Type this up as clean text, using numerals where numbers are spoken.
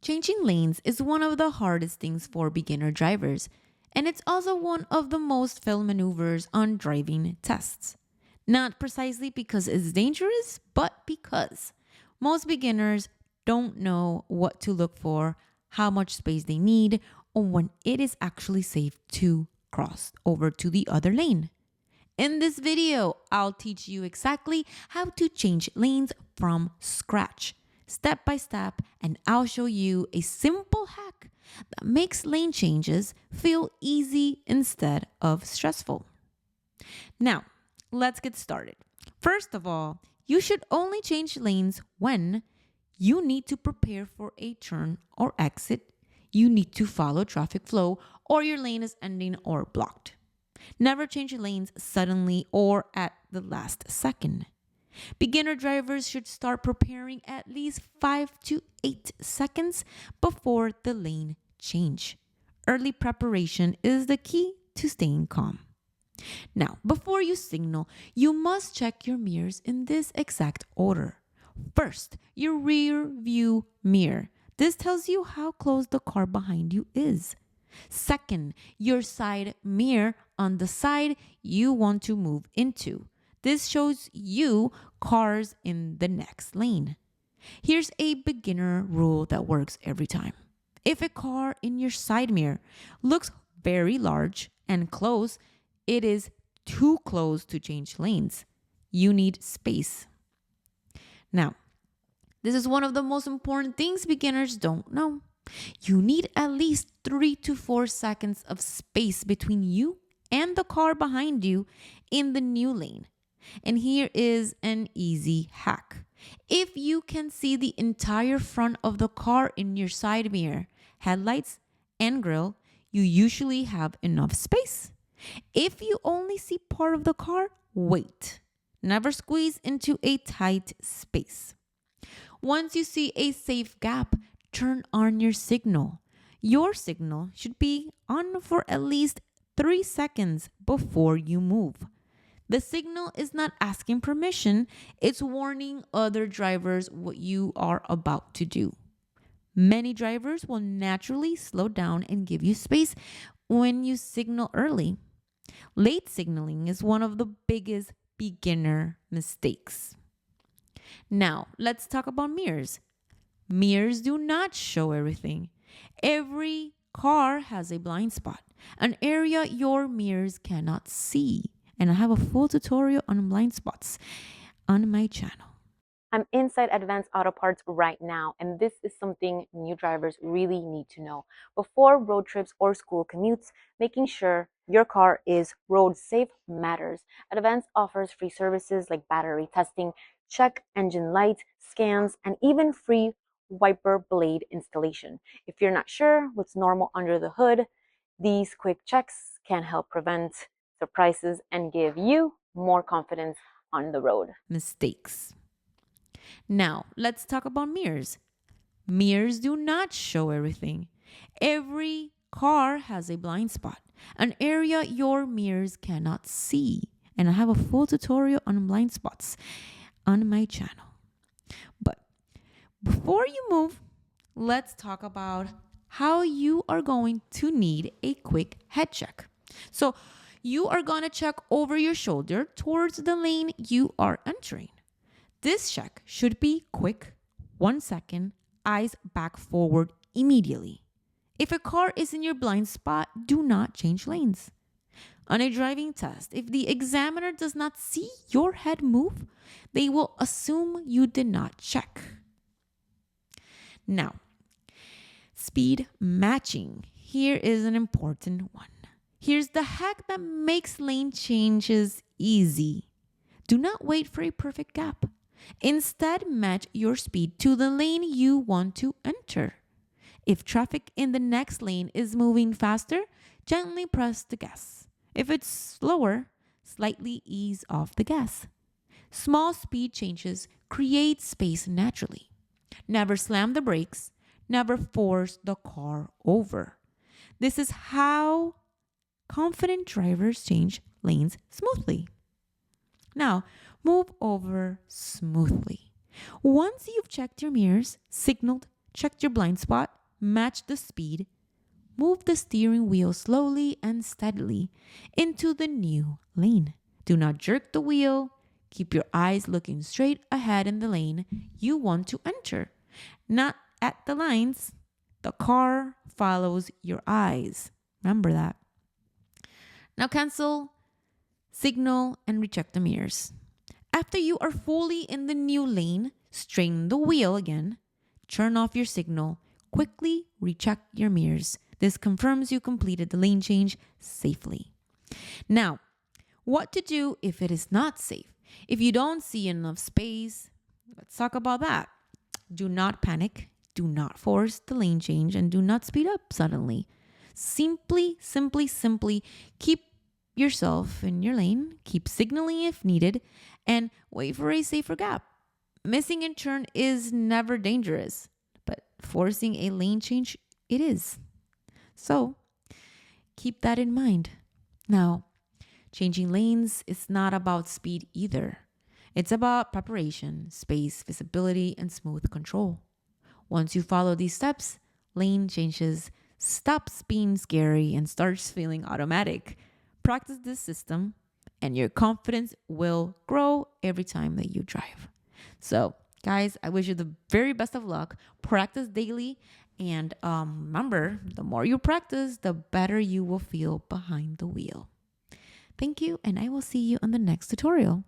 Changing lanes is one of the hardest things for beginner drivers, and it's also one of the most failed maneuvers on driving tests. Not precisely because it's dangerous, but because most beginners don't know what to look for, how much space they need, or when it is actually safe to cross over to the other lane. In this video, I'll teach you exactly how to change lanes from scratch, step by step, and I'll show you a simple hack that makes lane changes feel easy instead of stressful. Now, let's get started. First of all, you should only change lanes when you need to prepare for a turn or exit, you need to follow traffic flow, or your lane is ending or blocked. Never change lanes suddenly or at the last second. Beginner drivers should start preparing at least 5 to 8 seconds before the lane change. Early preparation is the key to staying calm. Now, before you signal, you must check your mirrors in this exact order. First, your rear view mirror. This tells you how close the car behind you is. Second, your side mirror on the side you want to move into. This shows you cars in the next lane. Here's a beginner rule that works every time. If a car in your side mirror looks very large and close, it is too close to change lanes. You need space. Now, this is one of the most important things beginners don't know. You need at least 3 to 4 seconds of space between you and the car behind you in the new lane. And here is an easy hack. If you can see the entire front of the car in your side mirror, headlights, and grille, you usually have enough space. If you only see part of the car, wait. Never squeeze into a tight space. Once you see a safe gap, turn on your signal. Your signal should be on for at least 3 seconds before you move. The signal is not asking permission, it's warning other drivers what you are about to do. Many drivers will naturally slow down and give you space when you signal early. Late signaling is one of the biggest beginner mistakes. Now, let's talk about mirrors. Mirrors do not show everything. Every car has a blind spot, an area your mirrors cannot see. And I have a full tutorial on blind spots on my channel. I'm inside Advanced Auto Parts right now, and this is something new drivers really need to know. Before road trips or school commutes, making sure your car is road safe matters. Advanced offers free services like battery testing, check engine light scans, and even free wiper blade installation. If you're not sure what's normal under the hood, these quick checks can help prevent surprises and give you more confidence on the road. Mistakes. Now, let's talk about mirrors. Mirrors do not show everything. Every car has a blind spot, an area your mirrors cannot see. And I have a full tutorial on blind spots on my channel. But before you move, let's talk about how you are going to need a quick head check. So, you are going to check over your shoulder towards the lane you are entering. This check should be quick, 1 second, eyes back forward immediately. If a car is in your blind spot, do not change lanes. On a driving test, if the examiner does not see your head move, they will assume you did not check. Now, speed matching. Here is an important one. Here's the hack that makes lane changes easy. Do not wait for a perfect gap. Instead, match your speed to the lane you want to enter. If traffic in the next lane is moving faster, gently press the gas. If it's slower, slightly ease off the gas. Small speed changes create space naturally. Never slam the brakes. Never force the car over. This is how confident drivers change lanes smoothly. Now, move over smoothly. Once you've checked your mirrors, signaled, check your blind spot, match the speed, move the steering wheel slowly and steadily into the new lane. Do not jerk the wheel. Keep your eyes looking straight ahead in the lane you want to enter, not at the lines. The car follows your eyes. Remember that. Now cancel, signal, and recheck the mirrors. After you are fully in the new lane, straighten the wheel again, turn off your signal, quickly recheck your mirrors. This confirms you completed the lane change safely. Now, what to do if it is not safe? If you don't see enough space, let's talk about that. Do not panic, do not force the lane change, and do not speed up suddenly. Simply keep yourself in your lane, keep signaling if needed, and wait for a safer gap. Missing a turn is never dangerous, but forcing a lane change, it is. So keep that in mind. Now, changing lanes is not about speed either. It's about preparation, space, visibility, and smooth control. Once you follow these steps, lane changes stops being scary and starts feeling automatic. Practice this system, and your confidence will grow every time that you drive. So, guys, I wish you the very best of luck. Practice daily, and remember, the more you practice, the better you will feel behind the wheel. Thank you, and I will see you on the next tutorial.